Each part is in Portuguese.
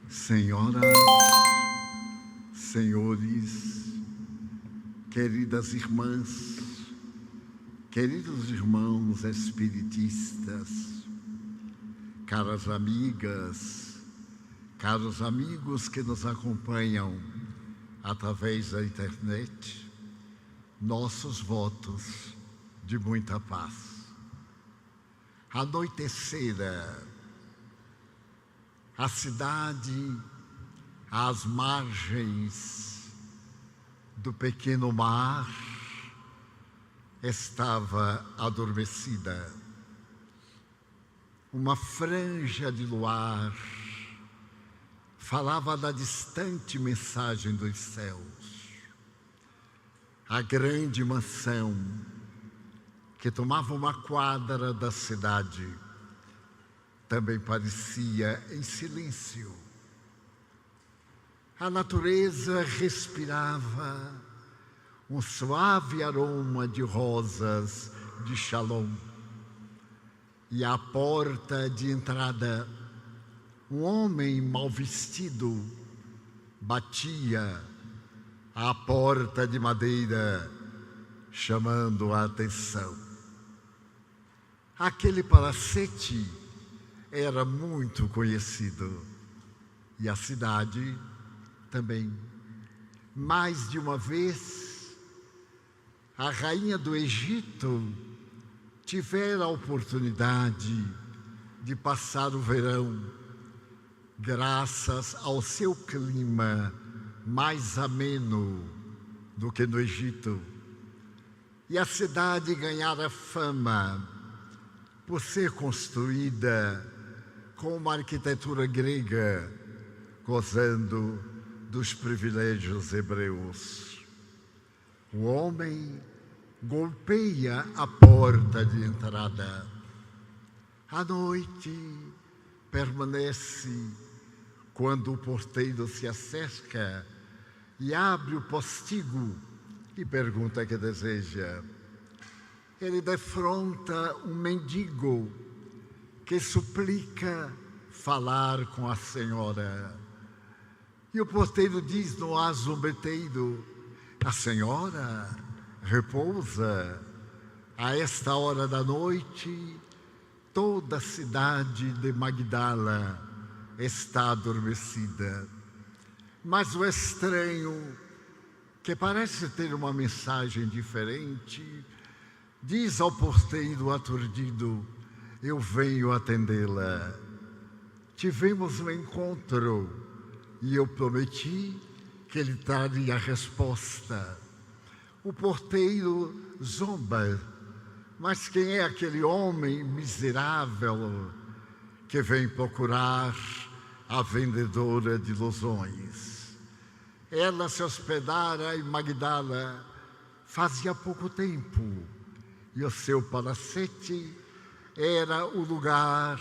Senhoras, senhores, queridas irmãs, queridos irmãos espiritistas, caras amigas, caros amigos que nos acompanham através da internet, nossos votos de muita paz. Anoitecera, a cidade às margens do pequeno mar estava adormecida. Uma franja de luar falava da distante mensagem dos céus. A grande mansão, que tomava uma quadra da cidade, também parecia em silêncio. A natureza respirava um suave aroma de rosas de Shalom. E à porta de entrada, um homem mal vestido batia à porta de madeira, chamando a atenção. Aquele palacete era muito conhecido e a cidade também. Mais de uma vez, a rainha do Egito tivera a oportunidade de passar o verão, graças ao seu clima mais ameno do que no Egito. E a cidade ganhara fama por ser construída com uma arquitetura grega, gozando dos privilégios hebreus. O homem golpeia a porta de entrada. À noite permanece quando o porteiro se acerca e abre o postigo e pergunta o que deseja. Ele defronta um mendigo que suplica falar com a senhora. E o porteiro diz no ar zombeteiro: a senhora repousa. A esta hora da noite, toda a cidade de Magdala está adormecida. Mas o estranho, que parece ter uma mensagem diferente, diz ao porteiro aturdido: eu venho atendê-la. Tivemos um encontro e eu prometi que ele traria a resposta. O porteiro zomba: mas quem é aquele homem miserável que vem procurar a vendedora de ilusões? Ela se hospedara em Magdala fazia pouco tempo e o seu palacete era o lugar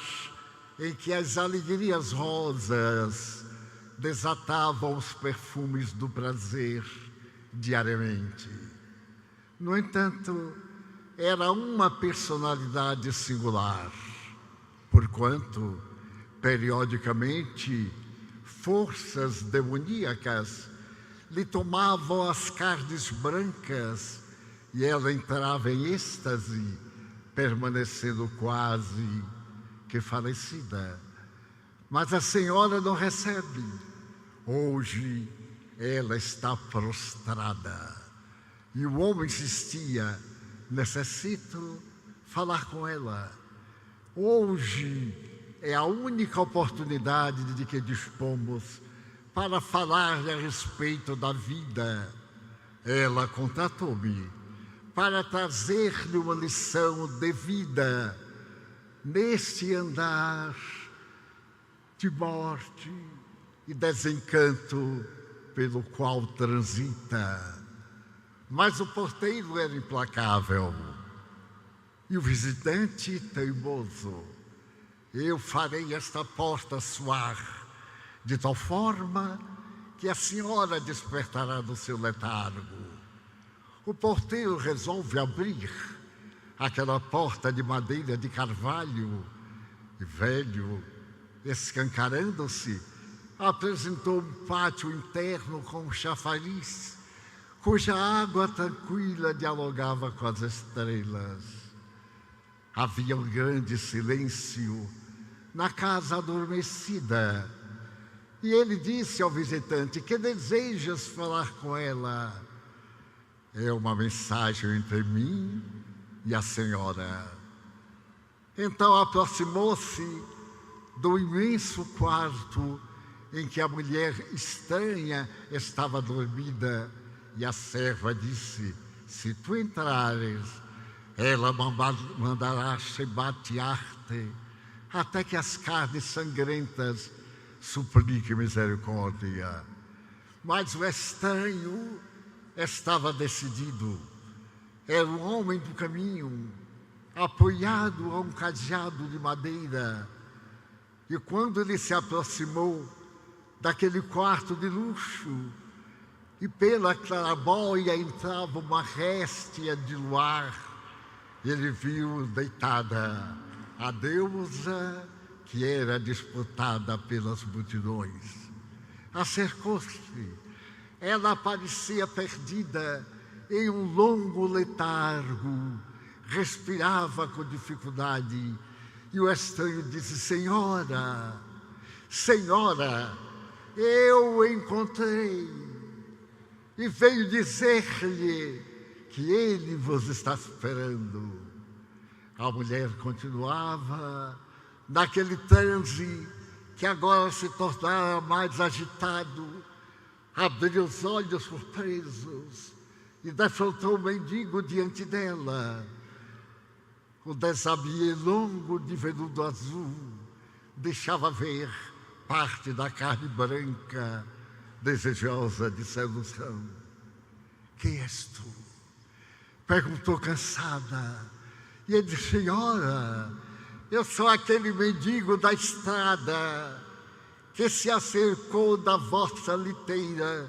em que as alegrias rosas desatavam os perfumes do prazer diariamente. No entanto, era uma personalidade singular, porquanto, periodicamente, forças demoníacas lhe tomavam as carnes brancas e ela entrava em êxtase, permanecendo quase que falecida. Mas a senhora não recebe. Hoje ela está prostrada. E o homem insistia: necessito falar com ela. Hoje é a única oportunidade de que dispomos para falar-lhe a respeito da vida. Ela contatou-me para trazer-lhe uma lição de vida neste andar de morte e desencanto pelo qual transita. Mas o porteiro era implacável e o visitante teimoso. Eu farei esta porta soar de tal forma que a senhora despertará do seu letargo. O porteiro resolve abrir aquela porta de madeira de carvalho, velho, escancarando-se, apresentou um pátio interno com um chafariz, cuja água tranquila dialogava com as estrelas. Havia um grande silêncio na casa adormecida. E ele disse ao visitante: que desejas falar com ela? É uma mensagem entre mim e a senhora. Então aproximou-se do imenso quarto em que a mulher estranha estava dormida, e a serva disse: se tu entrares, ela mandará chibatear-te, até que as carnes sangrentas supliquem misericórdia. Mas o estranho estava decidido. Era um homem do caminho, apoiado a um cadeado de madeira. E quando ele se aproximou daquele quarto de luxo, e pela claraboia entrava uma réstia de luar, ele viu deitada a deusa que era disputada pelas multidões. Acercou-se. Ela parecia perdida em um longo letargo, respirava com dificuldade, e o estranho disse: senhora, senhora, eu o encontrei e veio dizer-lhe que ele vos está esperando. A mulher continuava naquele transe que agora se tornara mais agitado. Abriu os olhos surpresos e defrontou o mendigo diante dela. O desabie longo de veludo azul deixava ver parte da carne branca, desejosa de sedução. Quem és tu? Perguntou cansada. E ele disse: senhora, eu sou aquele mendigo da estrada que se acercou da vossa liteira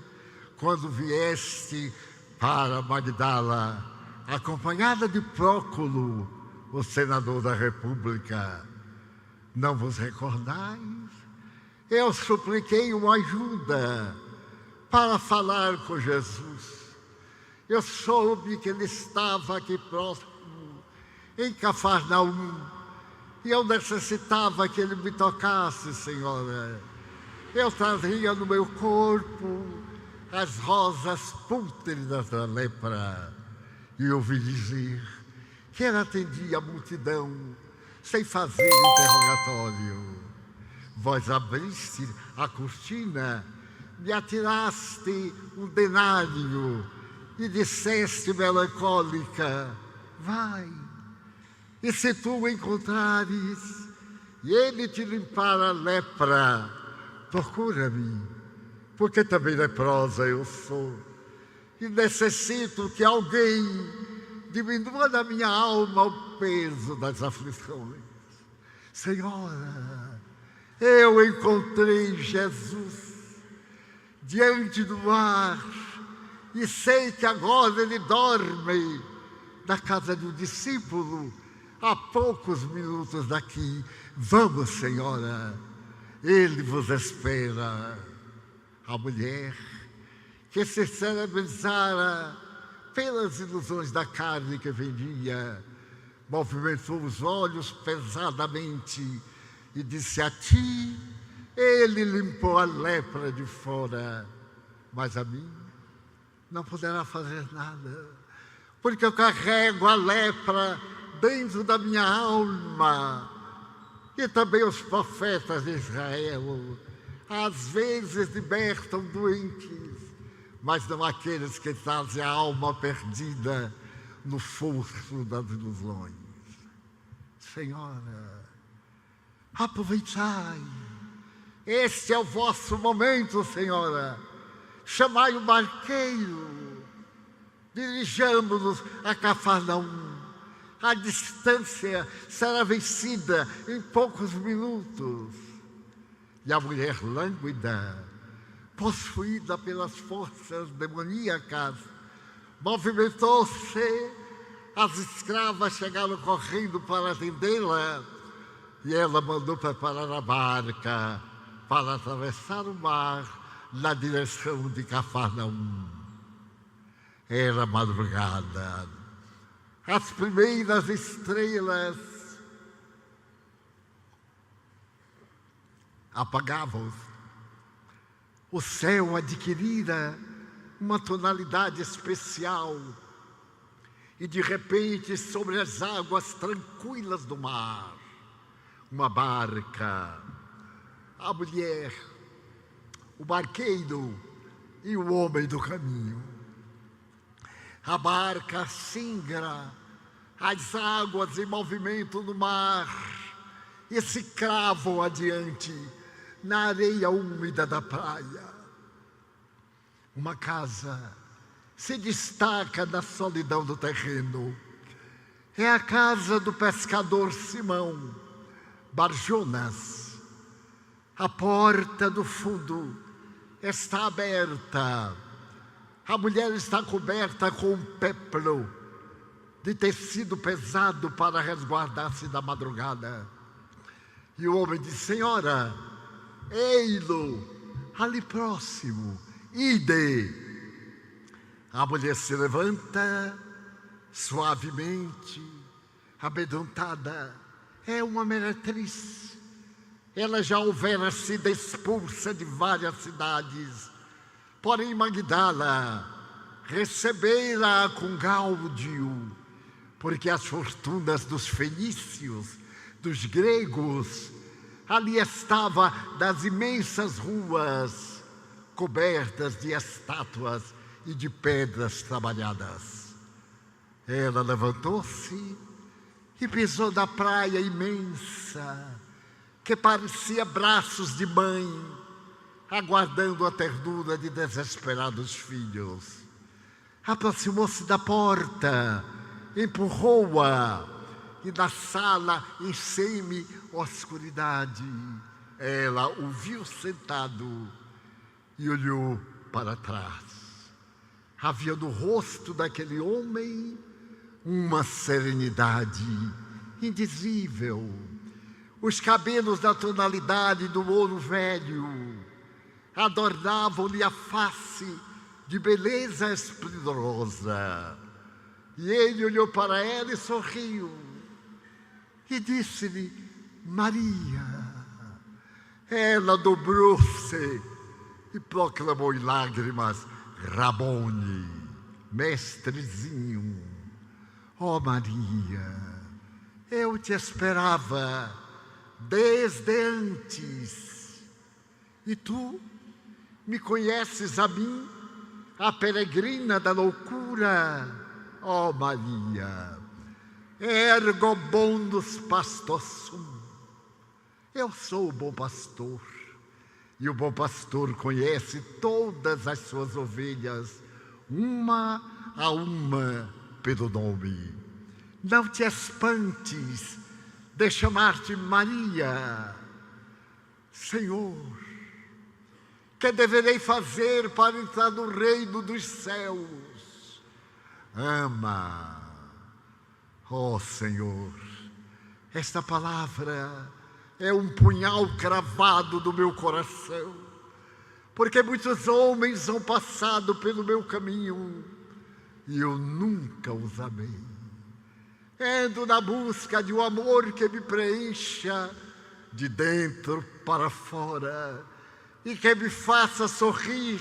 quando vieste para Magdala, acompanhada de Próculo, o senador da República. Não vos recordais? Eu supliquei uma ajuda para falar com Jesus. Eu soube que ele estava aqui próximo, em Cafarnaum, e eu necessitava que ele me tocasse, senhora. Eu trazia no meu corpo as rosas pútridas da lepra, e ouvi dizer que ela atendia a multidão sem fazer interrogatório. Vós abriste a cortina, me atiraste um denário e disseste melancólica: vai, e se tu o encontrares e ele te limpar a lepra, procura-me, porque também leprosa eu sou, e necessito que alguém diminua da minha alma o peso das aflições. Senhora, eu encontrei Jesus diante do mar e sei que agora ele dorme na casa de um discípulo a poucos minutos daqui. Vamos, senhora, ele vos espera. A mulher, que se celebrizara pelas ilusões da carne que vendia, movimentou os olhos pesadamente e disse: a ti ele limpou a lepra de fora, mas a mim não poderá fazer nada, porque eu carrego a lepra dentro da minha alma. E também os profetas de Israel às vezes libertam doentes, mas não aqueles que trazem a alma perdida no fosso das ilusões. Senhora, aproveitai, este é o vosso momento, senhora. Chamai o barqueiro, dirijamo-nos a Cafarnaum. A distância será vencida em poucos minutos. E a mulher lânguida, possuída pelas forças demoníacas, movimentou-se. As escravas chegaram correndo para atendê-la, e ela mandou preparar a barca para atravessar o mar na direção de Cafarnaum. Era madrugada. As primeiras estrelas apagavam-se. O céu adquirira uma tonalidade especial. E de repente, sobre as águas tranquilas do mar, uma barca, a mulher, o barqueiro e o homem do caminho. A barca singra, as águas em movimento no mar, e se cravam adiante na areia úmida da praia. Uma casa se destaca da solidão do terreno. É a casa do pescador Simão Barjonas. A porta do fundo está aberta. A mulher está coberta com um peplo de tecido pesado para resguardar-se da madrugada. E o homem diz: Senhora, ei-lo ali próximo, ide. A mulher se levanta suavemente, amedrontada. É uma meretriz. Ela já houvera sido expulsa de várias cidades. Porém, Magdala recebera com gáudio, porque as fortunas dos fenícios, dos gregos, ali estava das imensas ruas cobertas de estátuas e de pedras trabalhadas. Ela levantou-se e pisou na praia imensa, que parecia braços de mãe, aguardando a ternura de desesperados filhos. Aproximou-se da porta, empurrou-a, e na sala, em semi-oscuridade, ela o viu sentado e olhou para trás. Havia no rosto daquele homem uma serenidade indizível. Os cabelos da tonalidade do ouro velho adornavam-lhe a face de beleza esplendorosa. E ele olhou para ela e sorriu. E disse-lhe: Maria. Ela dobrou-se e proclamou em lágrimas: Rabone, mestrezinho. Ó Maria, eu te esperava desde antes. E tu me conheces a mim, a peregrina da loucura? Ó Maria, ergo bondus pastor sum. Eu sou o bom pastor. E o bom pastor conhece todas as suas ovelhas, uma a uma, pelo nome. Não te espantes de chamar-te Maria. Senhor, que deverei fazer para entrar no reino dos céus? Ama. Ó Senhor, esta palavra é um punhal cravado no meu coração, porque muitos homens vão passado pelo meu caminho e eu nunca os amei. Ando na busca de um amor que me preencha de dentro para fora e que me faça sorrir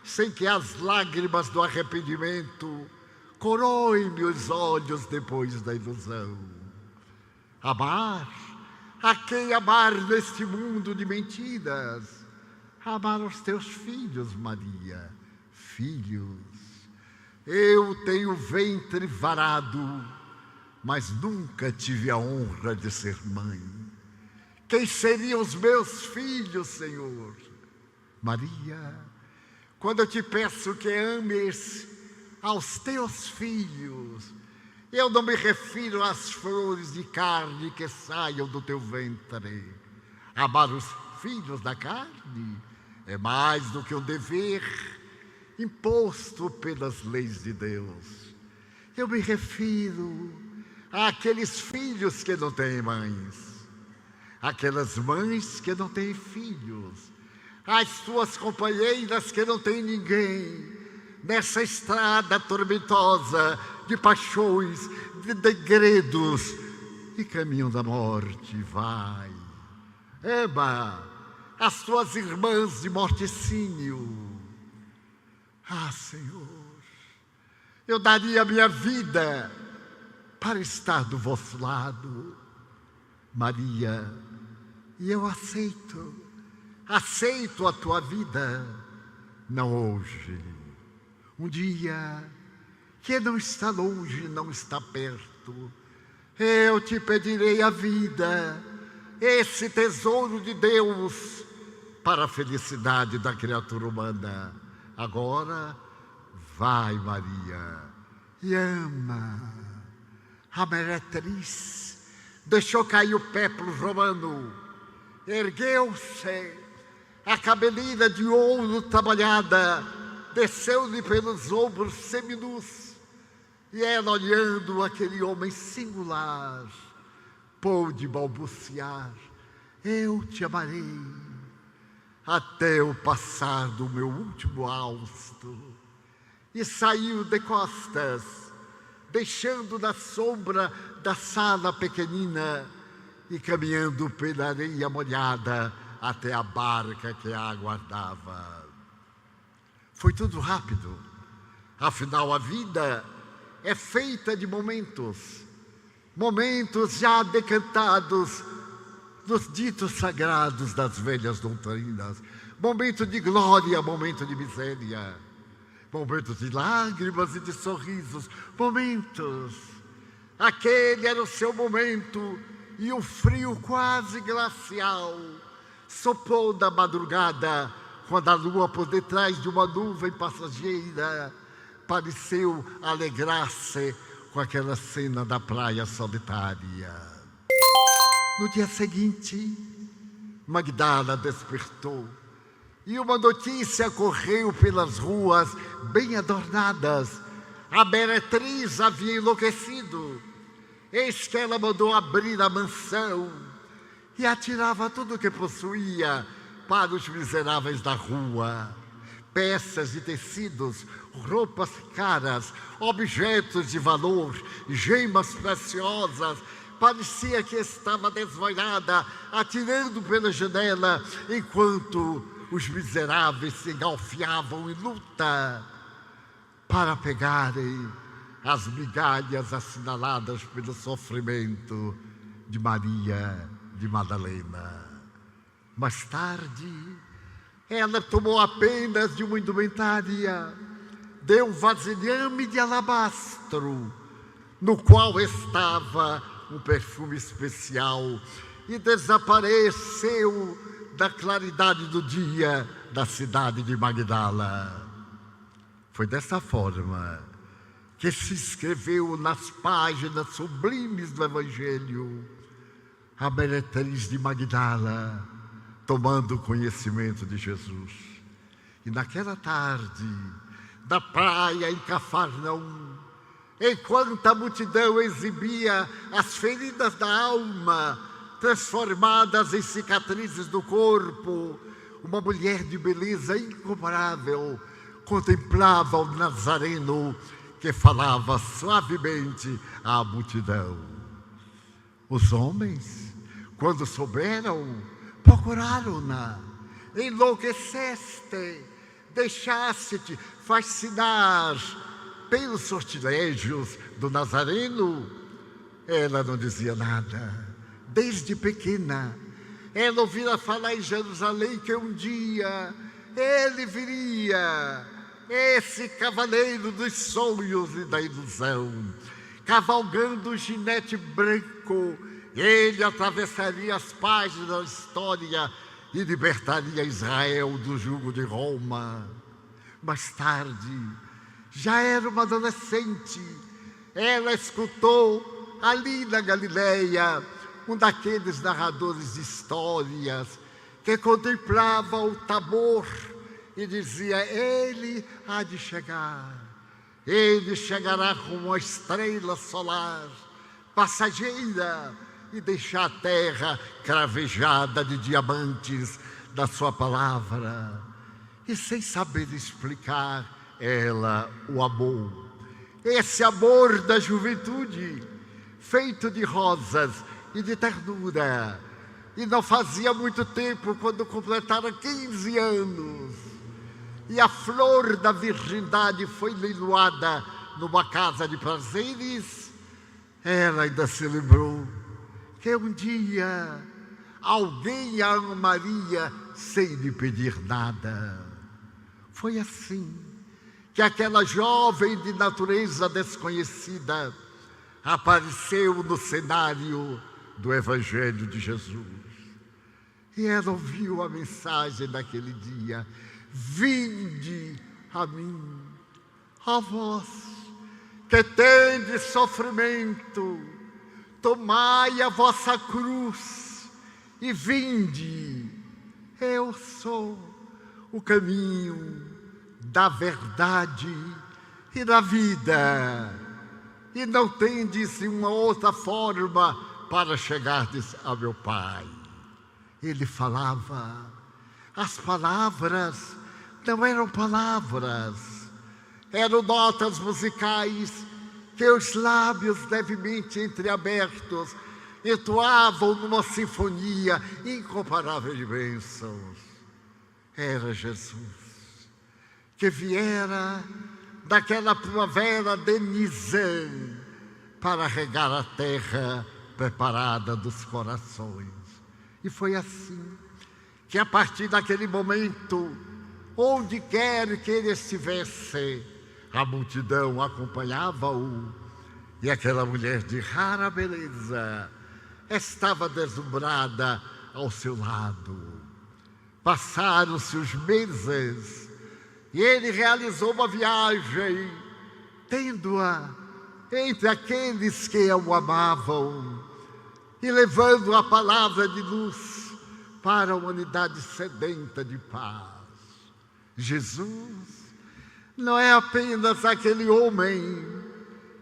sem que as lágrimas do arrependimento coroem meus olhos depois da ilusão. Amar? A quem amar neste mundo de mentiras? Amar os teus filhos, Maria. Filhos. Eu tenho ventre varado, mas nunca tive a honra de ser mãe. Quem seriam os meus filhos, Senhor? Maria, quando eu te peço que ames aos teus filhos, eu não me refiro às flores de carne que saiam do teu ventre. Amar os filhos da carne é mais do que um dever imposto pelas leis de Deus. Eu me refiro àqueles filhos que não têm mães, aquelas mães que não têm filhos, as suas companheiras que não têm ninguém, nessa estrada tormentosa de paixões, de degredos e caminho da morte. Vai, ama as tuas irmãs de morticínio. Ah, Senhor, eu daria a minha vida para estar do vosso lado, Maria, e eu aceito a tua vida, não hoje, um dia que não está longe, não está perto, eu te pedirei a vida, esse tesouro de Deus, para a felicidade da criatura humana. Agora, vai, Maria, e ama. A meretriz deixou cair o péplo romano, ergueu-se, a cabeleira de ouro trabalhada desceu-lhe pelos ombros seminus, e ela, olhando aquele homem singular, pôde balbuciar: eu te amarei até o passar do meu último hausto. E saiu de costas, deixando na sombra da sala pequenina e caminhando pela areia molhada até a barca que a aguardava. Foi tudo rápido. Afinal, a vida é feita de momentos, momentos já decantados nos ditos sagrados das velhas doutrinas. Momento de glória, momento de miséria, momentos de lágrimas e de sorrisos, momentos. Aquele era o seu momento, e o frio quase glacial soprou da madrugada, quando a lua, por detrás de uma nuvem passageira, pareceu alegrar-se com aquela cena da praia solitária. No dia seguinte, Magdala despertou e uma notícia correu pelas ruas bem adornadas. A meretriz havia enlouquecido. Eis que ela mandou abrir a mansão e atirava tudo o que possuía para os miseráveis da rua. Peças de tecidos, roupas caras, objetos de valor, gemas preciosas. Parecia que estava desvairada, atirando pela janela, enquanto os miseráveis se engalfiavam em luta para pegarem as migalhas assinaladas pelo sofrimento de Maria de Madalena. Mais tarde, ela tomou apenas de uma indumentária, deu um vasilhame de alabastro, no qual estava um perfume especial, e desapareceu da claridade do dia da cidade de Magdala. Foi dessa forma que se escreveu nas páginas sublimes do Evangelho a meretriz de Magdala, tomando conhecimento de Jesus. E naquela tarde, na praia em Cafarnaum, enquanto a multidão exibia as feridas da alma, transformadas em cicatrizes do corpo, uma mulher de beleza incomparável contemplava o Nazareno, que falava suavemente à multidão. Os homens, quando souberam, procuraram-na. Enlouqueceste, deixaste-te fascinar pelos sortilégios do Nazareno. Ela não dizia nada. Desde pequena, ela ouvira falar em Jerusalém que um dia ele viria, esse cavaleiro dos sonhos e da ilusão, cavalgando um jinete branco. Ele atravessaria as páginas da história e libertaria Israel do jugo de Roma. Mais tarde, já era uma adolescente, ela escutou ali na Galileia um daqueles narradores de histórias que contemplava o Tabor e dizia: ele há de chegar, ele chegará como uma estrela solar, passageira, e deixar a terra cravejada de diamantes da sua palavra. E sem saber explicar, ela o amou. Esse amor da juventude, feito de rosas e de ternura. E não fazia muito tempo, quando completaram 15 anos, e a flor da virgindade foi leiloada numa casa de prazeres, ela ainda se lembrou que um dia alguém a amaria sem lhe pedir nada. Foi assim que aquela jovem de natureza desconhecida apareceu no cenário do Evangelho de Jesus. E ela ouviu a mensagem daquele dia: vinde a mim, a vós que tendes sofrimento, tomai a vossa cruz e vinde. Eu sou o caminho da verdade e da vida, e não tendes uma outra forma para chegardes ao meu Pai. Ele falava, as palavras não eram palavras, eram notas musicais que os lábios levemente entreabertos entoavam numa sinfonia incomparável de bênçãos. Era Jesus, que viera daquela primavera de Nizam para regar a terra preparada dos corações. E foi assim que, a partir daquele momento, onde quer que ele estivesse, a multidão acompanhava-o, e aquela mulher de rara beleza estava deslumbrada ao seu lado. Passaram-se os meses e ele realizou uma viagem, tendo-a entre aqueles que o amavam e levando a palavra de luz para a humanidade sedenta de paz. Jesus não é apenas aquele homem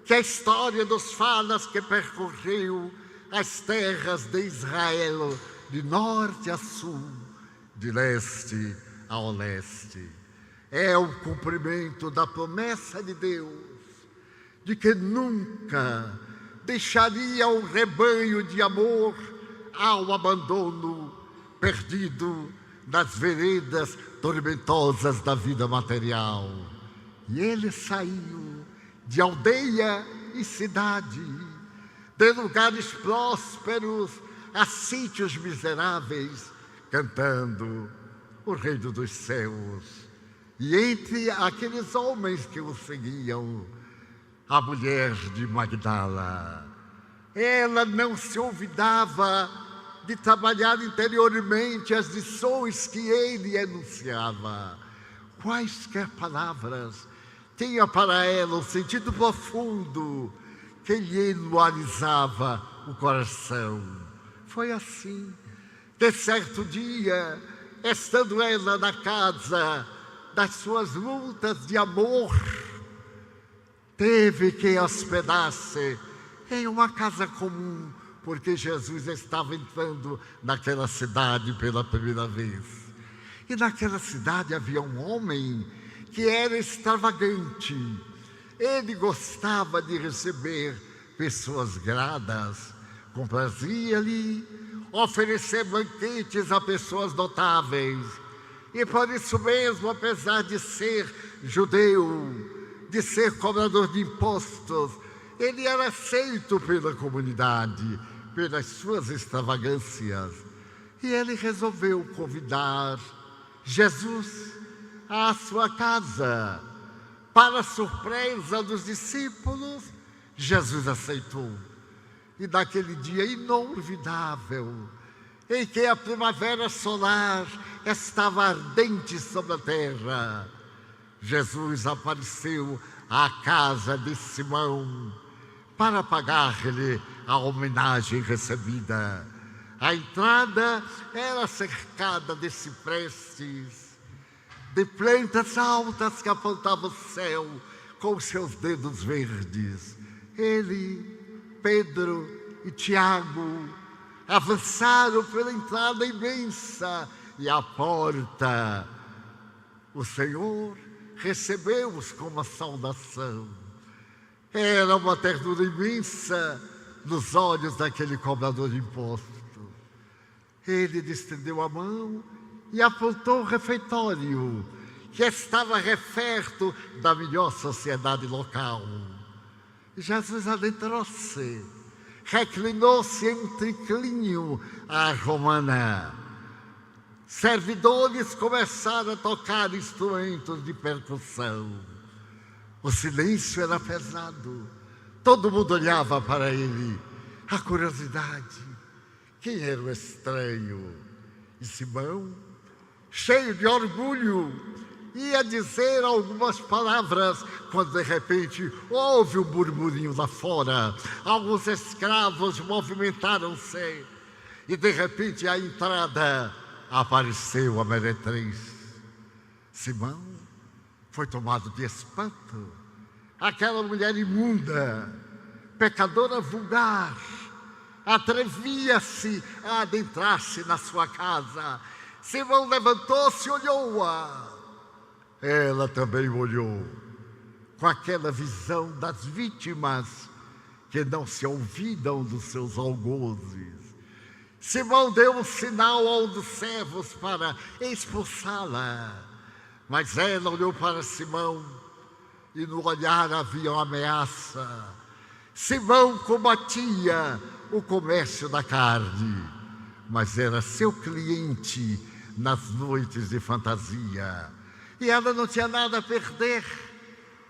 que a história nos fala que percorreu as terras de Israel de norte a sul, de leste a oeste. É o cumprimento da promessa de Deus de que nunca deixaria o rebanho de amor ao abandono, perdido nas veredas tormentosas da vida material. E ele saiu de aldeia e cidade, de lugares prósperos a sítios miseráveis, cantando o Reino dos Céus. E entre aqueles homens que o seguiam, a mulher de Magdala. Ela não se olvidava de trabalhar interiormente as lições que ele enunciava. Quaisquer palavras tinha para ela um sentido profundo que lhe enualizava o coração. Foi assim que, certo dia, estando ela na casa das suas lutas de amor, teve que hospedar-se em uma casa comum, porque Jesus estava entrando naquela cidade pela primeira vez. E naquela cidade havia um homem que era extravagante. Ele gostava de receber pessoas gradas, comprazia-lhe oferecer banquetes a pessoas notáveis. E por isso mesmo, apesar de ser judeu, de ser cobrador de impostos, ele era aceito pela comunidade, pelas suas extravagâncias. E ele resolveu convidar Jesus à sua casa. Para surpresa dos discípulos, Jesus aceitou. E naquele dia inolvidável, em que a primavera solar estava ardente sobre a terra, Jesus apareceu à casa de Simão para pagar-lhe a homenagem recebida. A entrada era cercada de ciprestes, de plantas altas que apontavam o céu com os seus dedos verdes. Ele, Pedro e Tiago avançaram pela entrada imensa e à porta. O Senhor recebeu-os com uma saudação. Era uma ternura imensa nos olhos daquele cobrador de impostos. Ele lhe estendeu a mão e apontou o refeitório, que estava referto da melhor sociedade local. Jesus adentrou-se, reclinou-se em um triclinho à romana. Servidores começaram a tocar instrumentos de percussão. O silêncio era pesado. Todo mundo olhava para ele. A curiosidade. Quem era o estranho? E Simão, cheio de orgulho, ia dizer algumas palavras, quando de repente houve um burburinho lá fora. Alguns escravos movimentaram-se e de repente à entrada apareceu a meretriz. Simão foi tomado de espanto. Aquela mulher imunda, pecadora vulgar, atrevia-se a adentrar-se na sua casa. Simão levantou-se e olhou-a. Ela também olhou, com aquela visão das vítimas que não se olvidam dos seus algozes. Simão deu um sinal a um dos servos para expulsá-la, mas ela olhou para Simão e no olhar havia uma ameaça. Simão combatia o comércio da carne, mas era seu cliente nas noites de fantasia. E ela não tinha nada a perder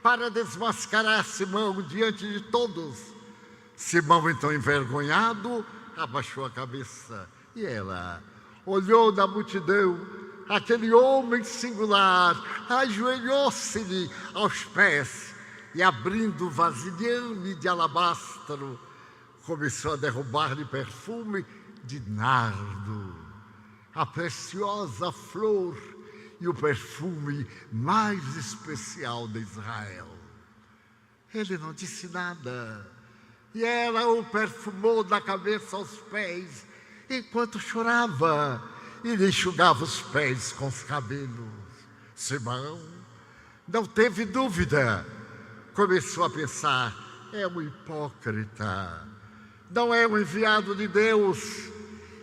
para desmascarar Simão diante de todos. Simão, então envergonhado, abaixou a cabeça e ela olhou na multidão aquele homem singular, ajoelhou-se-lhe aos pés e, abrindo o vasilhame de alabastro, começou a derrubar-lhe perfume de nardo, a preciosa flor e o perfume mais especial de Israel. Ele não disse nada. E ela o perfumou da cabeça aos pés, enquanto chorava e lhe enxugava os pés com os cabelos. Simão não teve dúvida. Começou a pensar, é um hipócrita, não é um enviado de Deus.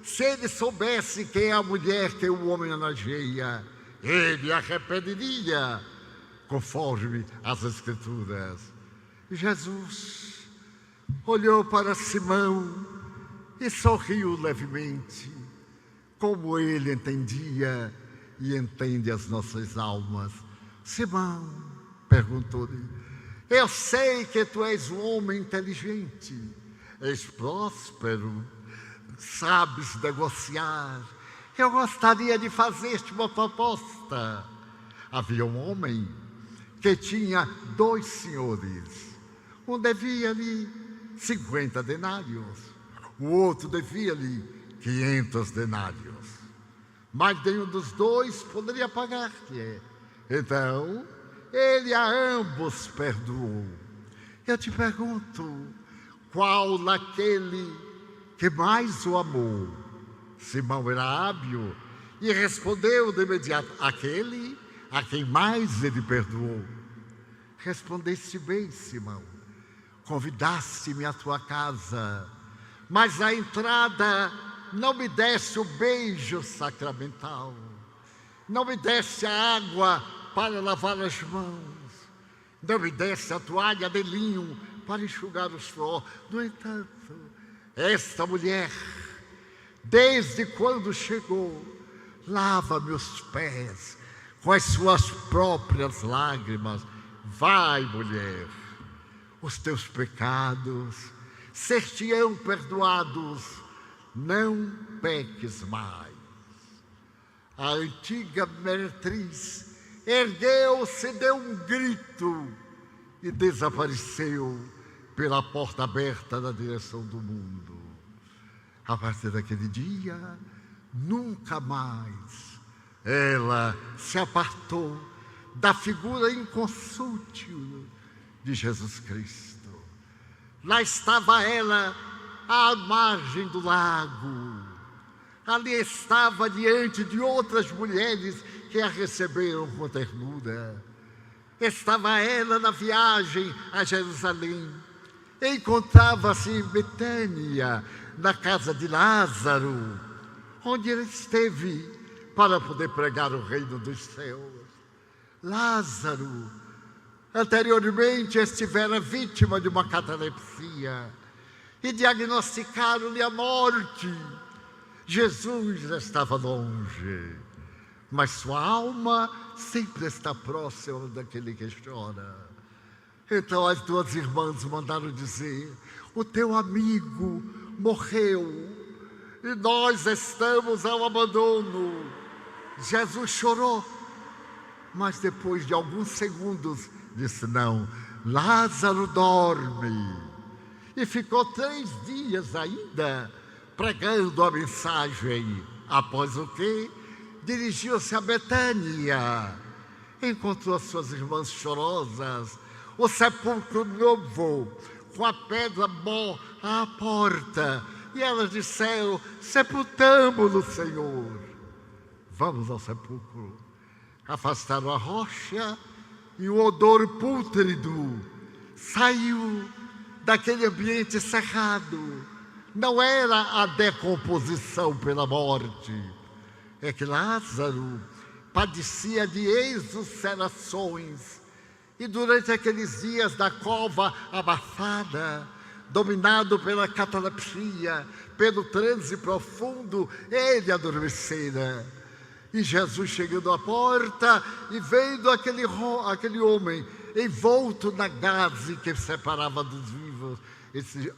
Se ele soubesse quem é a mulher que o homem homenageia, ele arrependeria, conforme as Escrituras. Jesus olhou para Simão e sorriu levemente, como ele entendia e entende as nossas almas. Simão, perguntou-lhe, eu sei que tu és um homem inteligente, és próspero, sabes negociar. Eu gostaria de fazer-te uma proposta. Havia um homem que tinha 2 senhores. Um devia-lhe 50 denários, o outro devia-lhe 500 denários. Mas nenhum dos dois poderia pagar-lhe. Então, ele a ambos perdoou. Eu te pergunto, qual daquele que mais o amou? Simão era hábil e respondeu de imediato, aquele a quem mais ele perdoou. Respondeste bem, Simão. Convidaste-me à tua casa, mas à entrada não me deste o beijo sacramental, não me deste a água para lavar as mãos, não me deste a toalha de linho para enxugar os suor. No entanto, esta mulher, desde quando chegou, lava meus pés com as suas próprias lágrimas. Vai, mulher, os teus pecados ser-te-ão perdoados, não peques mais. A antiga meretriz ergueu-se, deu um grito e desapareceu pela porta aberta na direção do mundo. A partir daquele dia, nunca mais ela se apartou da figura inconsútil de Jesus Cristo. Lá estava ela, à margem do lago, ali estava diante de outras mulheres que a receberam com ternura. Estava ela na viagem a Jerusalém. Encontrava-se em Betânia, na casa de Lázaro, onde ele esteve para poder pregar o reino dos céus. Lázaro, anteriormente estivera vítima de uma catalepsia e diagnosticaram-lhe a morte. Jesus estava longe, mas sua alma sempre está próxima daquele que chora. Então as duas irmãs mandaram dizer: o teu amigo morreu e nós estamos ao abandono. Jesus chorou, mas depois de alguns segundos disse: não, Lázaro dorme. E ficou 3 dias ainda pregando a mensagem, após o que dirigiu-se a Betânia. Encontrou as suas irmãs chorosas, o sepulcro novo, com a pedra mó à porta. E elas disseram: sepultamo-lo, Senhor. Vamos ao sepulcro. Afastaram a rocha e o odor pútrido saiu daquele ambiente cerrado. Não era a decomposição pela morte, é que Lázaro padecia de exulcerações. E durante aqueles dias da cova abafada, dominado pela catalepsia, pelo transe profundo, ele adormecera. E Jesus, chegando à porta e vendo aquele homem envolto na gaze que separava dos vivos, ele disse: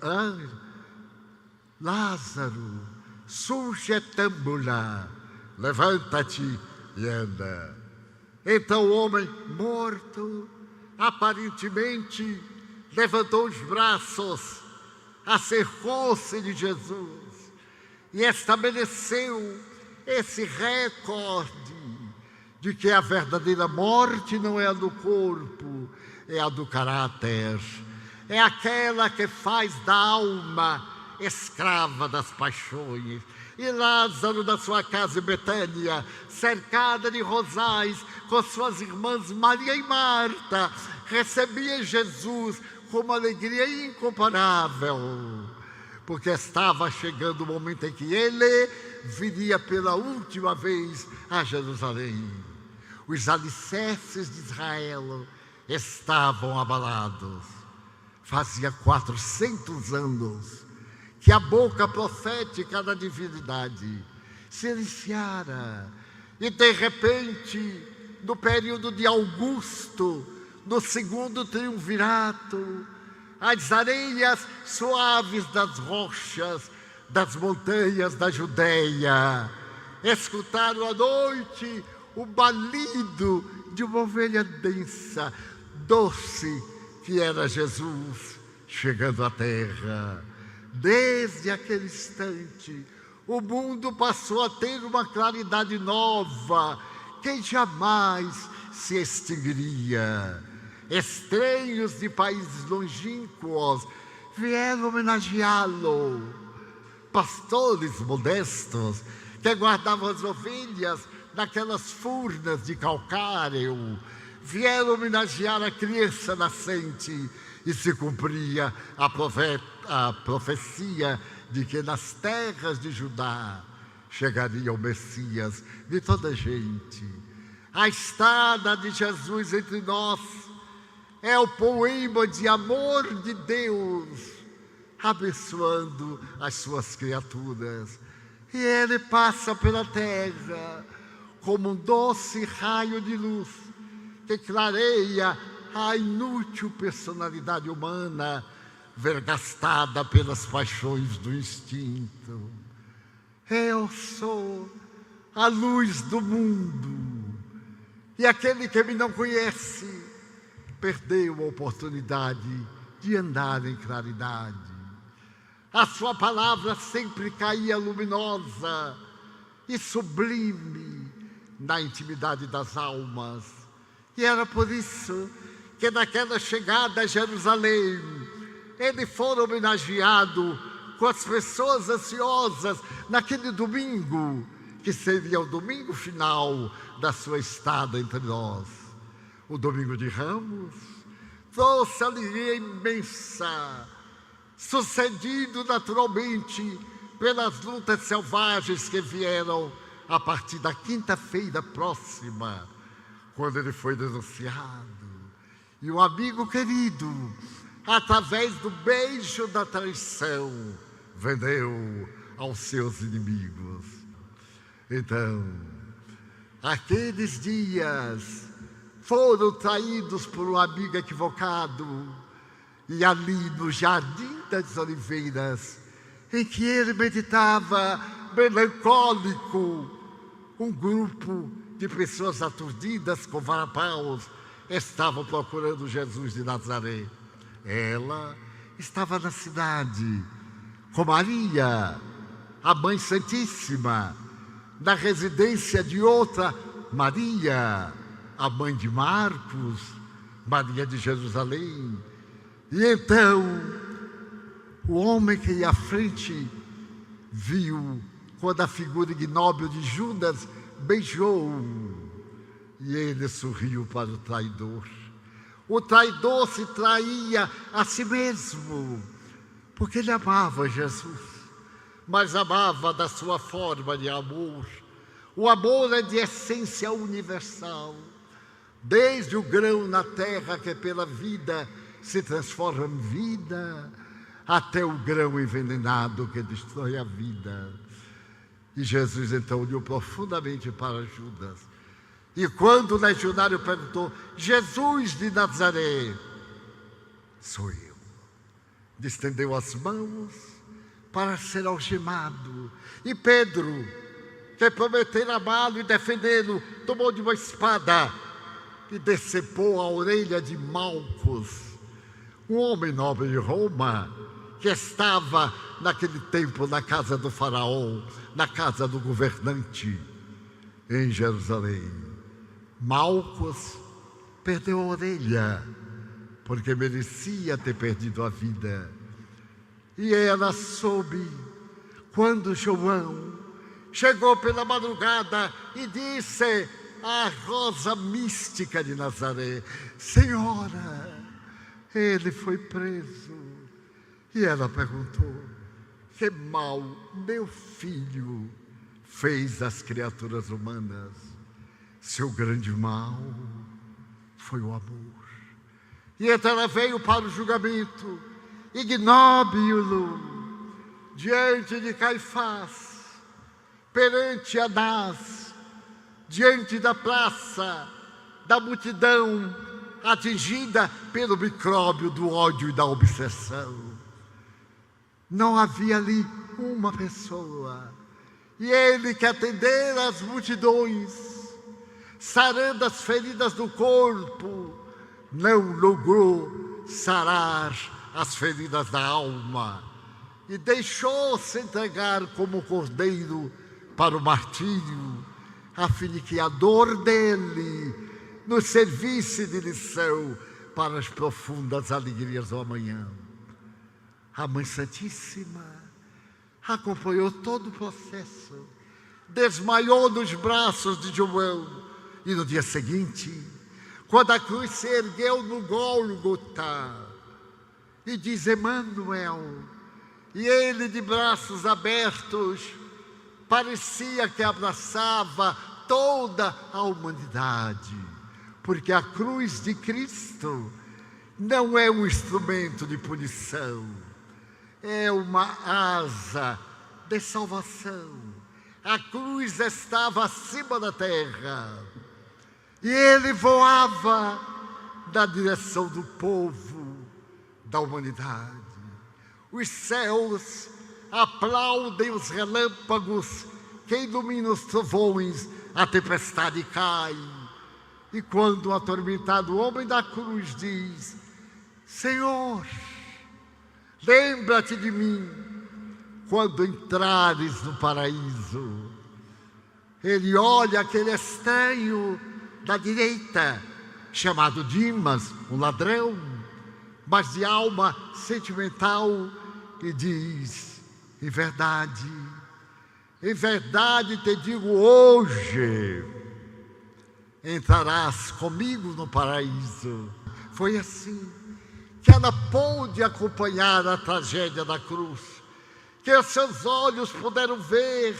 Lázaro, sujetambula, levanta-te e anda. Então o homem morto, aparentemente, levantou os braços, acercou-se de Jesus e estabeleceu esse recorde de que a verdadeira morte não é a do corpo, é a do caráter. É aquela que faz da alma escrava das paixões. E Lázaro, na sua casa em Betânia, cercada de rosais, com suas irmãs Maria e Marta, recebia Jesus com uma alegria incomparável, porque estava chegando o momento em que ele viria pela última vez a Jerusalém. Os alicerces de Israel estavam abalados. Fazia 400 anos que a boca profética da divindade se iniciara. E de repente, no período de Augusto, no segundo triunvirato, as areias suaves das rochas, das montanhas da Judéia, escutaram à noite o balido de uma ovelha densa, doce, que era Jesus chegando à terra. Desde aquele instante, o mundo passou a ter uma claridade nova, que jamais se extinguiria. Estranhos de países longínquos vieram homenageá-lo. Pastores modestos que guardavam as ovelhas naquelas furnas de calcário vieram homenagear a criança nascente, e se cumpria a profecia de que nas terras de Judá chegaria o Messias de toda gente. A estada de Jesus entre nós é o poema de amor de Deus, abençoando as suas criaturas. E ele passa pela terra como um doce raio de luz que clareia a inútil personalidade humana, vergastada pelas paixões do instinto. Eu sou a luz do mundo, e aquele que me não conhece perdeu a oportunidade de andar em claridade. A sua palavra sempre caía luminosa e sublime na intimidade das almas. E era por isso que naquela chegada a Jerusalém, ele foi homenageado com as pessoas ansiosas naquele domingo, que seria o domingo final da sua estada entre nós. O domingo de Ramos trouxe alegria imensa, sucedido naturalmente pelas lutas selvagens que vieram a partir da quinta-feira próxima, quando ele foi denunciado. E um amigo querido, através do beijo da traição, vendeu aos seus inimigos. Então, aqueles dias foram traídos por um amigo equivocado, e ali no Jardim das Oliveiras, em que ele meditava melancólico, um grupo de pessoas aturdidas com varapaus estavam procurando Jesus de Nazaré. Ela estava na cidade com Maria, a Mãe Santíssima, na residência de outra Maria, a mãe de Marcos, Maria de Jerusalém. E então, o homem que ia à frente viu quando a figura ignóbil de Judas beijou, e ele sorriu para o traidor. O traidor se traía a si mesmo, porque ele amava Jesus, mas amava da sua forma de amor. O amor é de essência universal, desde o grão na terra que pela vida se transforma em vida, até o grão envenenado que destrói a vida. E Jesus então olhou profundamente para Judas. E quando o legionário perguntou: Jesus de Nazaré, sou eu, lhe estendeu as mãos para ser algemado. E Pedro, que prometera amá-lo e defendê-lo, tomou de uma espada e decepou a orelha de Malcos, um homem nobre de Roma, que estava naquele tempo na casa do faraó, na casa do governante em Jerusalém. Malcos perdeu a orelha, porque merecia ter perdido a vida. E ela soube quando João chegou pela madrugada e disse à rosa mística de Nazaré: Senhora, ele foi preso. E ela perguntou: que mal meu filho fez às criaturas humanas? Seu grande mal foi o amor. E então ela veio para o julgamento, ignóbil, diante de Caifás, perante Anás, diante da praça, da multidão atingida pelo micróbio do ódio e da obsessão. Não havia ali uma pessoa. E ele que atendera as multidões, sarando as feridas do corpo, não logrou sarar as feridas da alma. E deixou-se entregar como cordeiro para o martírio, a fim de que a dor dele nos servisse de lição para as profundas alegrias do amanhã. A Mãe Santíssima acompanhou todo o processo, desmaiou nos braços de João, e no dia seguinte, quando a cruz se ergueu no Gólgota, e diz Emanuel, e ele de braços abertos, parecia que abraçava toda a humanidade, porque a cruz de Cristo não é um instrumento de punição, é uma asa de salvação. A cruz estava acima da terra, e ele voava na direção do povo, da humanidade. Os céus aplaudem os relâmpagos que iluminam os trovões, a tempestade cai. E quando o atormentado homem da cruz diz: Senhor, lembra-te de mim quando entrares no paraíso. Ele olha aquele estranho da direita, chamado Dimas, um ladrão, mas de alma sentimental, e diz: em verdade te digo hoje, entrarás comigo no paraíso. Foi assim que ela pôde acompanhar a tragédia da cruz, que os seus olhos puderam ver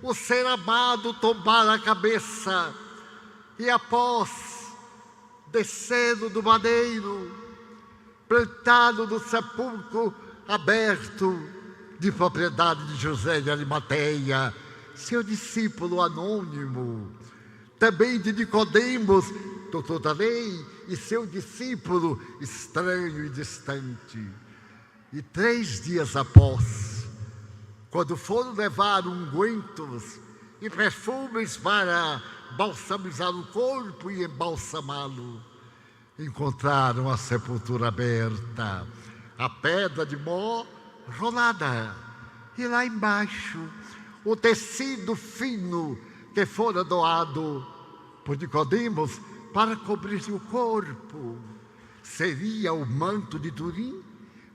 o ser amado tombar a cabeça e após descendo do madeiro, plantado no sepulcro aberto de propriedade de José de Arimateia, seu discípulo anônimo, também de Nicodemos, doutor da lei, e seu discípulo estranho e distante. E 3 dias após, quando foram levar ungüentos e perfumes para balsamizar o corpo e embalsamá-lo, encontraram a sepultura aberta, a pedra de mó rolada, e lá embaixo o tecido fino que fora doado por Nicodemos para cobrir o corpo. Seria o manto de Turim?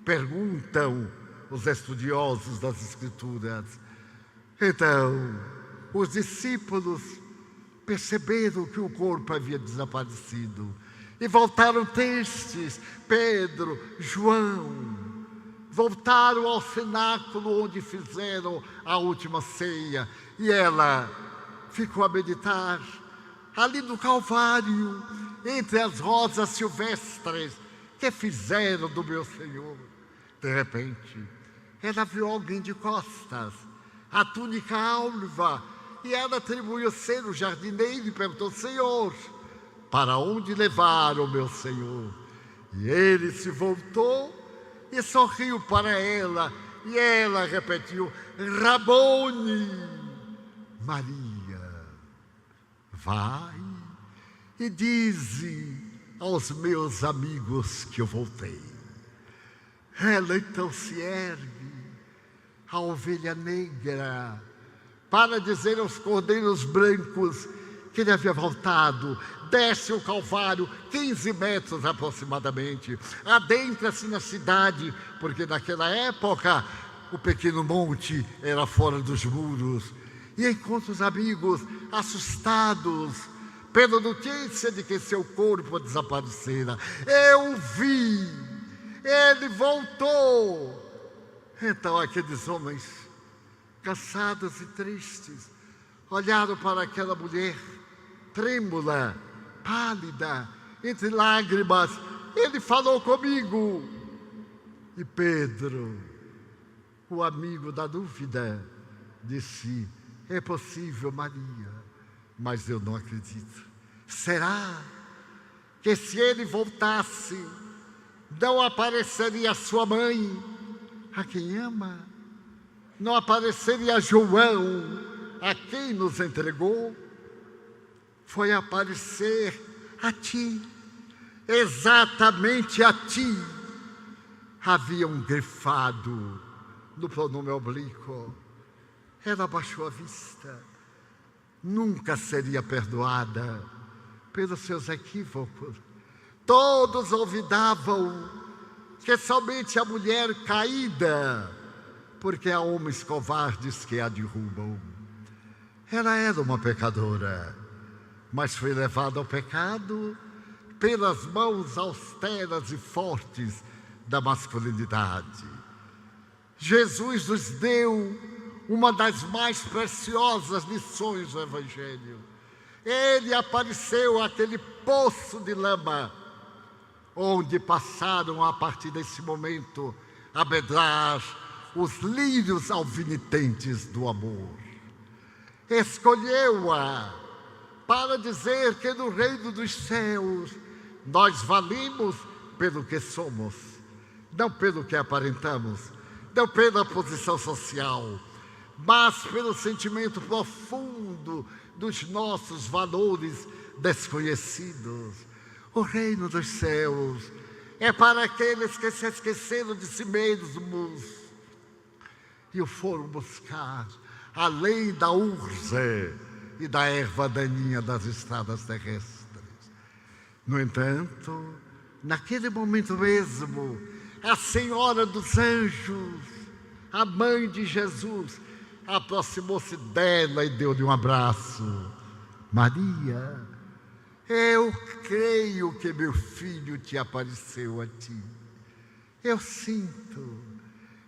Perguntam os estudiosos das Escrituras. Então, os discípulos perceberam que o corpo havia desaparecido e voltaram tristes. Pedro, João, voltaram ao cenáculo onde fizeram a última ceia, e ela ficou a meditar ali no Calvário, entre as rosas silvestres que fizeram do meu Senhor. De repente, ela viu alguém de costas, a túnica alva, e ela atribuiu ser o jardineiro e perguntou: Senhor, para onde levaram o meu Senhor? E ele se voltou e sorriu para ela, e ela repetiu: Rabone, Maria, vai e dize aos meus amigos que eu voltei. Ela então se ergue, a ovelha negra, para dizer aos cordeiros brancos que ele havia voltado, desce o Calvário, 15 metros aproximadamente, adentra-se na cidade, porque naquela época o pequeno monte era fora dos muros, e encontra os amigos assustados pela notícia de que seu corpo desaparecera. Eu vi, ele voltou. Então aqueles homens, cansados e tristes, olharam para aquela mulher trêmula, pálida, entre lágrimas. Ele falou comigo. E Pedro, o amigo da dúvida, disse: é possível, Maria, mas eu não acredito. Será que se ele voltasse, não apareceria a sua mãe, a quem ama? Não apareceria João, a quem nos entregou? Foi aparecer a ti, exatamente a ti. Havia um grifado no pronome oblíquo. Ela abaixou a vista. Nunca seria perdoada pelos seus equívocos. Todos olvidavam que somente a mulher caída, porque há homens covardes que a derrubam. Ela era uma pecadora, mas foi levada ao pecado pelas mãos austeras e fortes da masculinidade. Jesus nos deu uma das mais preciosas lições do Evangelho. Ele apareceu àquele poço de lama, onde passaram a partir desse momento a medrar os lírios alvinitentes do amor. Escolheu-a para dizer que no reino dos céus nós valimos pelo que somos, não pelo que aparentamos, não pela posição social, mas pelo sentimento profundo dos nossos valores desconhecidos. O reino dos céus é para aqueles que se esqueceram de si mesmos e o foram buscar além da urze e da erva daninha das estradas terrestres. No entanto, naquele momento mesmo, a Senhora dos Anjos a mãe de Jesus, aproximou-se dela e deu-lhe um abraço. Maria, eu creio que meu filho te apareceu a ti. Eu sinto,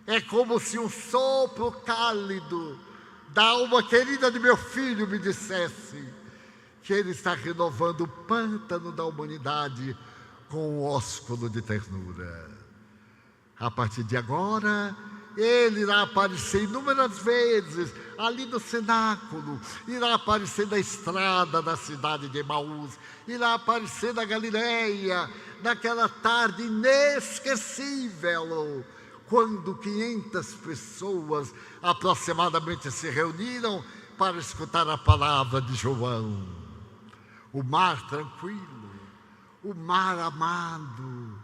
é como se um sopro cálido da alma querida de meu filho me dissesse que ele está renovando o pântano da humanidade com um ósculo de ternura. A partir de agora, ele irá aparecer inúmeras vezes ali no cenáculo, irá aparecer na estrada da cidade de Emaús, irá aparecer na Galileia, naquela tarde inesquecível, quando 500 pessoas aproximadamente se reuniram para escutar a palavra de João. O mar tranquilo, o mar amado,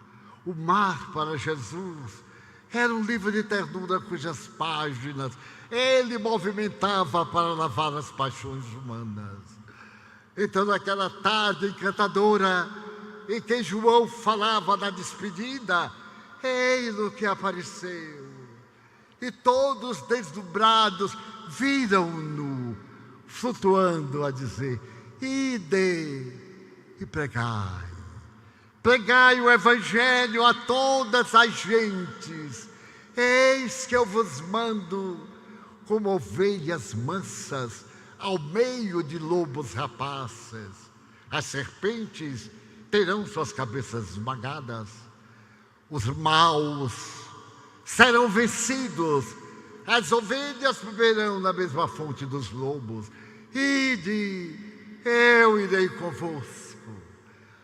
o mar para Jesus, era um livro de ternura cujas páginas ele movimentava para lavar as paixões humanas. Então, naquela tarde encantadora, em que João falava na despedida, eis-o que apareceu. E todos deslumbrados viram-no, flutuando a dizer: ide e pregai. Pregai o Evangelho a todas as gentes. Eis que eu vos mando como ovelhas mansas ao meio de lobos rapaces. As serpentes terão suas cabeças esmagadas. Os maus serão vencidos. As ovelhas beberão na mesma fonte dos lobos. Ide, eu irei convosco.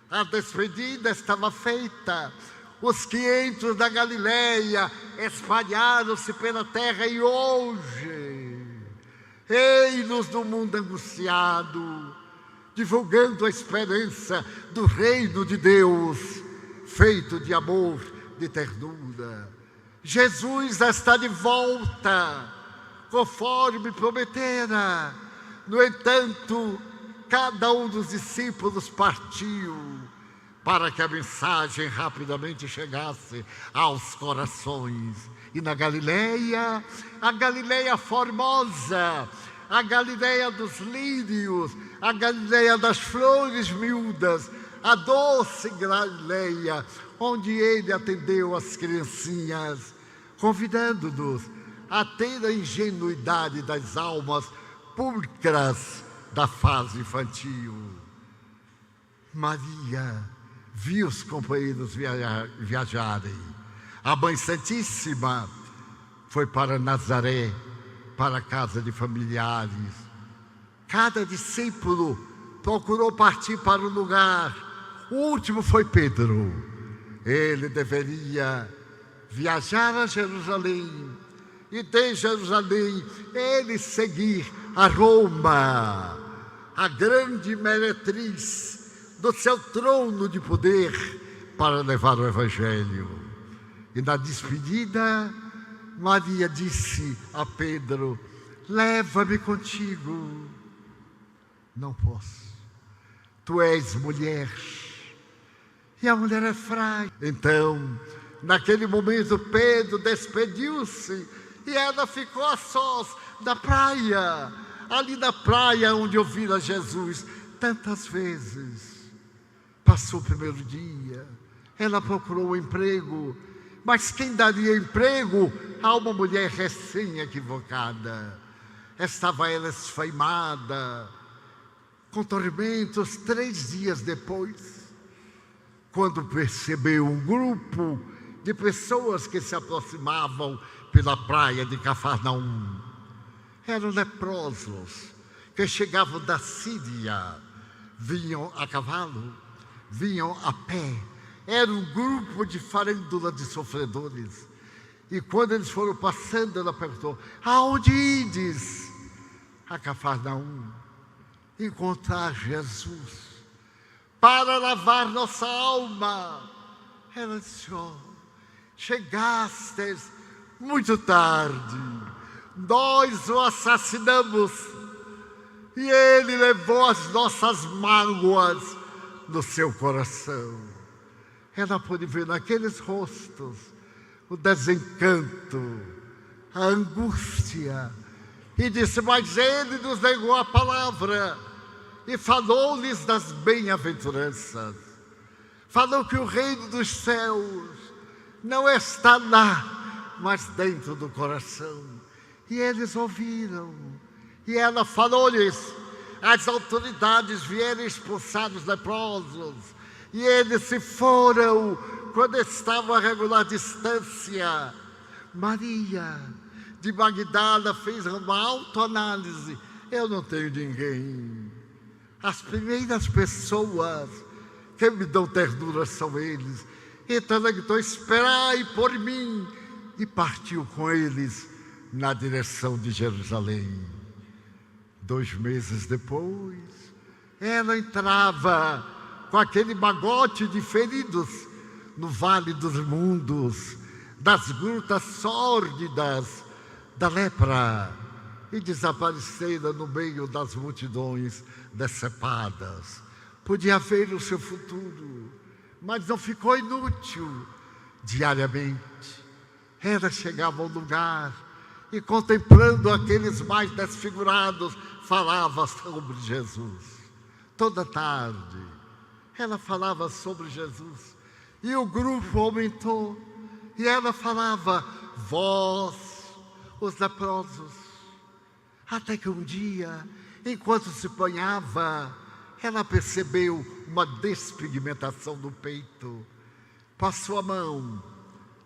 A despedida estava feita. Os 500 da Galileia espalharam-se pela terra e hoje, eis-nos no mundo angustiado, divulgando a esperança do reino de Deus, feito de amor, de ternura. Jesus está de volta, conforme prometera. No entanto, cada um dos discípulos partiu para que a mensagem rapidamente chegasse aos corações. E na Galileia, a Galileia formosa, a Galileia dos lírios, a Galileia das flores miúdas, a doce Galileia, onde ele atendeu as criancinhas, convidando-nos a ter a ingenuidade das almas pulcras da fase infantil. Maria viu os companheiros viajarem. A Mãe Santíssima foi para Nazaré, para a casa de familiares. Cada discípulo procurou partir para um lugar. O último foi Pedro. Ele deveria viajar a Jerusalém e de Jerusalém ele seguir a Roma, a grande meretriz do seu trono de poder, para levar o Evangelho. E na despedida, Maria disse a Pedro: leva-me contigo. Não posso, tu és mulher, e a mulher é frágil. Então, naquele momento, Pedro despediu-se e ela ficou a sós na praia, ali na praia onde eu vira Jesus tantas vezes. Passou o primeiro dia, ela procurou um emprego, mas quem daria emprego a uma mulher recém-equivocada? Estava ela esfaimada, com tormentos. 3 dias depois, quando percebeu um grupo de pessoas que se aproximavam pela praia de Cafarnaum, eram leprosos que chegavam da Síria, vinham a cavalo, vinham a pé. Era um grupo de farândula de sofredores. E quando eles foram passando, ela perguntou: aonde ides? A Cafarnaum, encontrar Jesus para lavar nossa alma. Ela disse: oh, chegastes muito tarde, nós o assassinamos e ele levou as nossas mágoas no seu coração. Ela pôde ver naqueles rostos o desencanto a angústia. E disse: mas ele nos negou a palavra e falou-lhes das bem-aventuranças. Falou que o reino dos céus não está lá, mas dentro do coração. E eles ouviram. E ela falou-lhes: as autoridades vieram expulsar os leprosos, e eles se foram quando estavam a regular distância. Maria de Magdala fez uma autoanálise: eu não tenho ninguém. As primeiras pessoas que me dão ternura são eles. Então ela gritou: esperai por mim, e partiu com eles na direção de Jerusalém. 2 meses depois, ela entrava com aquele magote de feridos no vale dos mundos, das grutas sórdidas da lepra, e desaparecera no meio das multidões decepadas. Podia ver o seu futuro, mas não ficou inútil. Diariamente, ela chegava ao lugar e, contemplando aqueles mais desfigurados, falava sobre Jesus. Toda tarde, ela falava sobre Jesus. E o grupo aumentou. E ela falava: vós, os leprosos. Até que um dia, enquanto se banhava, ela percebeu uma despigmentação no peito. Passou a mão,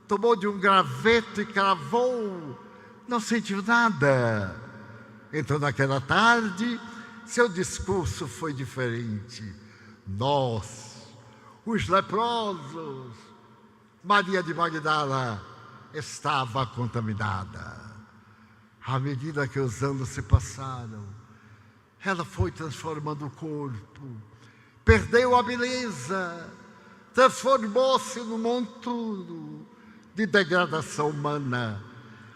tomou de um graveto e cravou. Não sentiu nada. Então, naquela tarde, seu discurso foi diferente. Nós, os leprosos, Maria de Magdala estava contaminada. À medida que os anos se passaram, ela foi transformando o corpo, perdeu a beleza, transformou-se num monturo de degradação humana.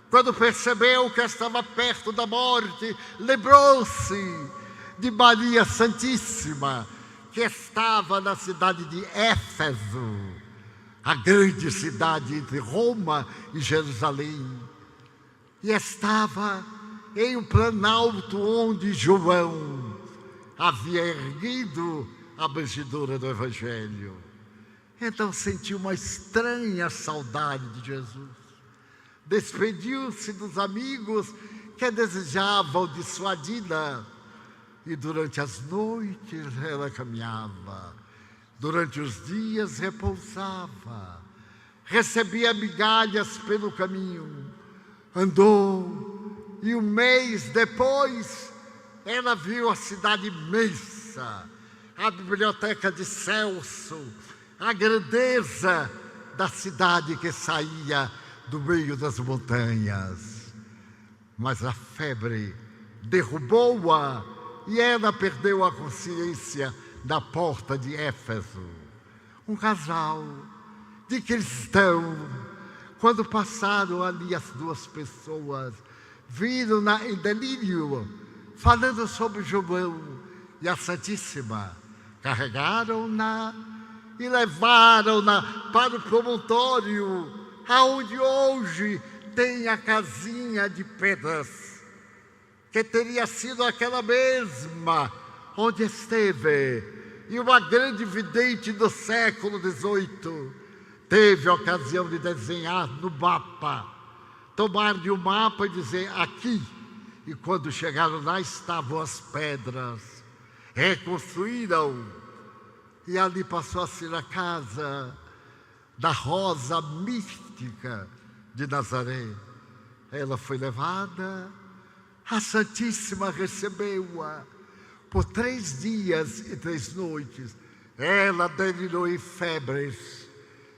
Quando percebeu que estava perto da morte, lembrou-se de Maria Santíssima, que estava na cidade de Éfeso, a grande cidade entre Roma e Jerusalém. E estava em um planalto onde João havia erguido a manjedoura do Evangelho. Então sentiu uma estranha saudade de Jesus. Despediu-se dos amigos que desejavam dissuadi-la. E durante as noites ela caminhava, durante os dias repousava, recebia migalhas pelo caminho, andou, e 1 mês depois ela viu a cidade imensa, a biblioteca de Celso, a grandeza da cidade que saía do meio das montanhas. Mas a febre derrubou-a e ela perdeu a consciência na porta de Éfeso. Um casal de cristãos, quando passaram ali as 2 pessoas, viram-na em delírio, falando sobre João e a Santíssima. Carregaram-na e levaram-na para o promontório, aonde hoje tem a casinha de pedras, que teria sido aquela mesma onde esteve, e uma grande vidente do século XVIII teve a ocasião de desenhar no mapa, tomar-lhe o mapa e dizer: aqui. E quando chegaram lá estavam as pedras, reconstruíram, e ali passou a ser a casa da rosa mística de Nazaré. Ela foi levada, a Santíssima recebeu-a por 3 dias e 3 noites. Ela delirou em febres,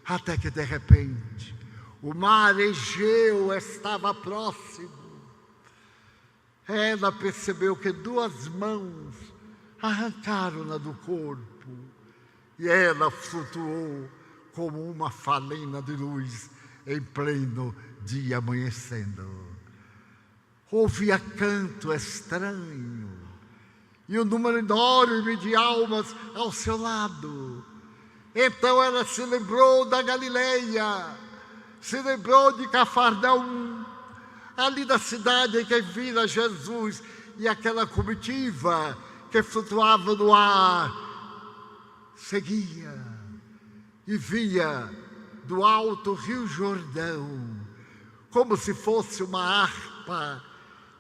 até que de repente o mar Egeu estava próximo. Ela percebeu que 2 mãos arrancaram-na do corpo, e ela flutuou como uma falena de luz em pleno dia amanhecendo. Ouvia canto estranho e um número enorme de almas ao seu lado. Então ela se lembrou da Galileia, se lembrou de Cafarnaum, ali da cidade em que vira Jesus e aquela comitiva que flutuava no ar, seguia e via do alto Rio Jordão, como se fosse uma harpa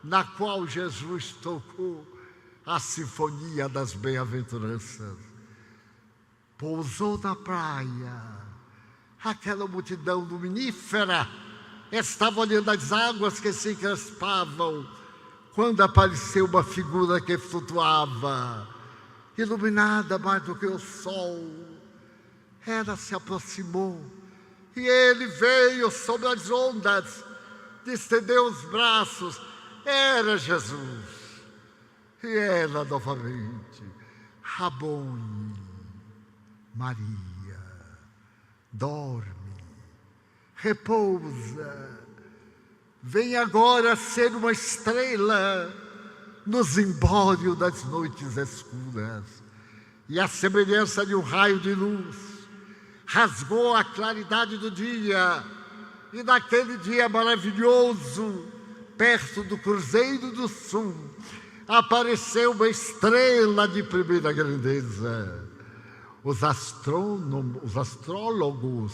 na qual Jesus tocou a sinfonia das bem-aventuranças. Pousou na praia, aquela multidão luminífera estava olhando as águas que se encrespavam, quando apareceu uma figura que flutuava, iluminada mais do que o sol. Ela se aproximou e ele veio sobre as ondas, estendeu os braços. Era Jesus. E ela novamente: Rabone, Maria, dorme, repousa, vem agora ser uma estrela no zimbório das noites escuras. E a semelhança de um raio de luz, rasgou a claridade do dia, e naquele dia maravilhoso, perto do Cruzeiro do Sul, apareceu uma estrela de primeira grandeza. Os astrólogos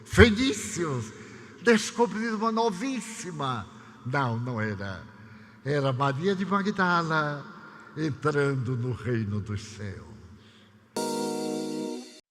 fenícios descobriram uma novíssima. Não era. Era Maria de Magdala entrando no reino dos céus.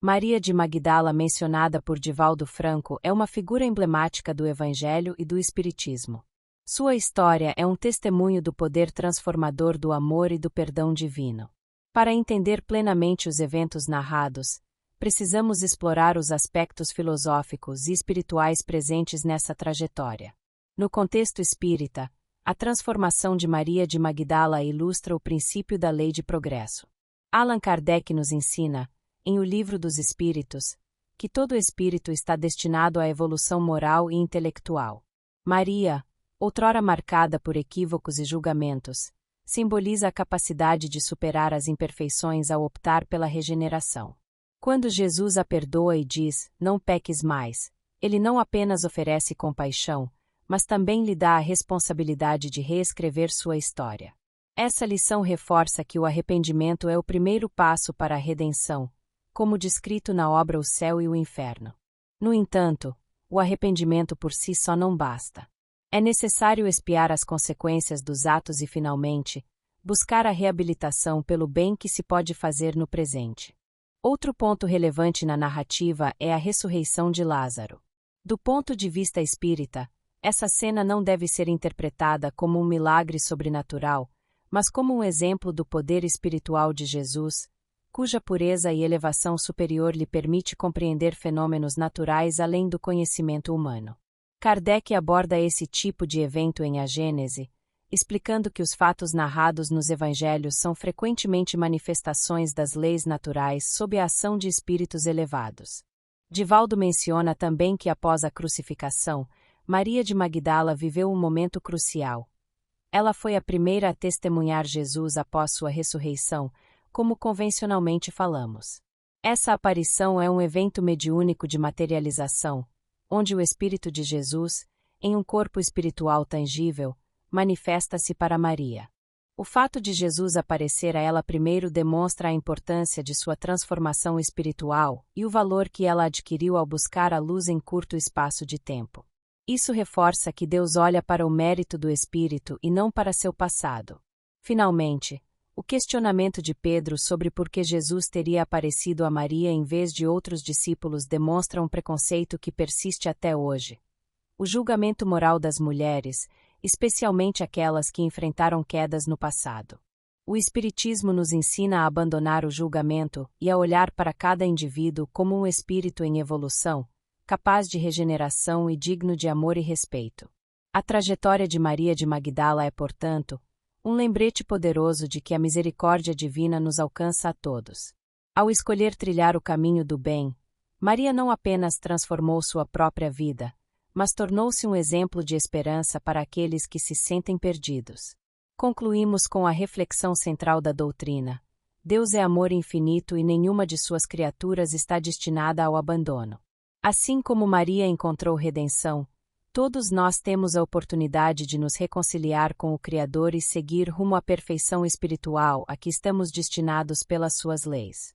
Maria de Magdala, mencionada por Divaldo Franco, é uma figura emblemática do Evangelho e do Espiritismo. Sua história é um testemunho do poder transformador do amor e do perdão divino. Para entender plenamente os eventos narrados, precisamos explorar os aspectos filosóficos e espirituais presentes nessa trajetória. No contexto espírita, a transformação de Maria de Magdala ilustra o princípio da lei de progresso. Allan Kardec nos ensina, em O Livro dos Espíritos, que todo espírito está destinado à evolução moral e intelectual. Maria, outrora marcada por equívocos e julgamentos, simboliza a capacidade de superar as imperfeições ao optar pela regeneração. Quando Jesus a perdoa e diz, não peques mais, ele não apenas oferece compaixão, mas também lhe dá a responsabilidade de reescrever sua história. Essa lição reforça que o arrependimento é o primeiro passo para a redenção, como descrito na obra O Céu e o Inferno. No entanto, o arrependimento por si só não basta. É necessário expiar as consequências dos atos e, finalmente, buscar a reabilitação pelo bem que se pode fazer no presente. Outro ponto relevante na narrativa é a ressurreição de Lázaro. Do ponto de vista espírita, essa cena não deve ser interpretada como um milagre sobrenatural, mas como um exemplo do poder espiritual de Jesus, cuja pureza e elevação superior lhe permite compreender fenômenos naturais além do conhecimento humano. Kardec aborda esse tipo de evento em A Gênese, explicando que os fatos narrados nos evangelhos são frequentemente manifestações das leis naturais sob a ação de espíritos elevados. Divaldo menciona também que após a crucificação, Maria de Magdala viveu um momento crucial. Ela foi a primeira a testemunhar Jesus após sua ressurreição, como convencionalmente falamos. Essa aparição é um evento mediúnico de materialização, onde o Espírito de Jesus, em um corpo espiritual tangível, manifesta-se para Maria. O fato de Jesus aparecer a ela primeiro demonstra a importância de sua transformação espiritual e o valor que ela adquiriu ao buscar a luz em curto espaço de tempo. Isso reforça que Deus olha para o mérito do Espírito e não para seu passado. Finalmente, o questionamento de Pedro sobre por que Jesus teria aparecido a Maria em vez de outros discípulos demonstra um preconceito que persiste até hoje. O julgamento moral das mulheres, especialmente aquelas que enfrentaram quedas no passado. O Espiritismo nos ensina a abandonar o julgamento e a olhar para cada indivíduo como um espírito em evolução, capaz de regeneração e digno de amor e respeito. A trajetória de Maria de Magdala é, portanto, um lembrete poderoso de que a misericórdia divina nos alcança a todos. Ao escolher trilhar o caminho do bem, Maria não apenas transformou sua própria vida, mas tornou-se um exemplo de esperança para aqueles que se sentem perdidos. Concluímos com a reflexão central da doutrina: Deus é amor infinito e nenhuma de suas criaturas está destinada ao abandono. Assim como Maria encontrou redenção, Todos nós temos a oportunidade de nos reconciliar com o Criador e seguir rumo à perfeição espiritual a que estamos destinados pelas suas leis.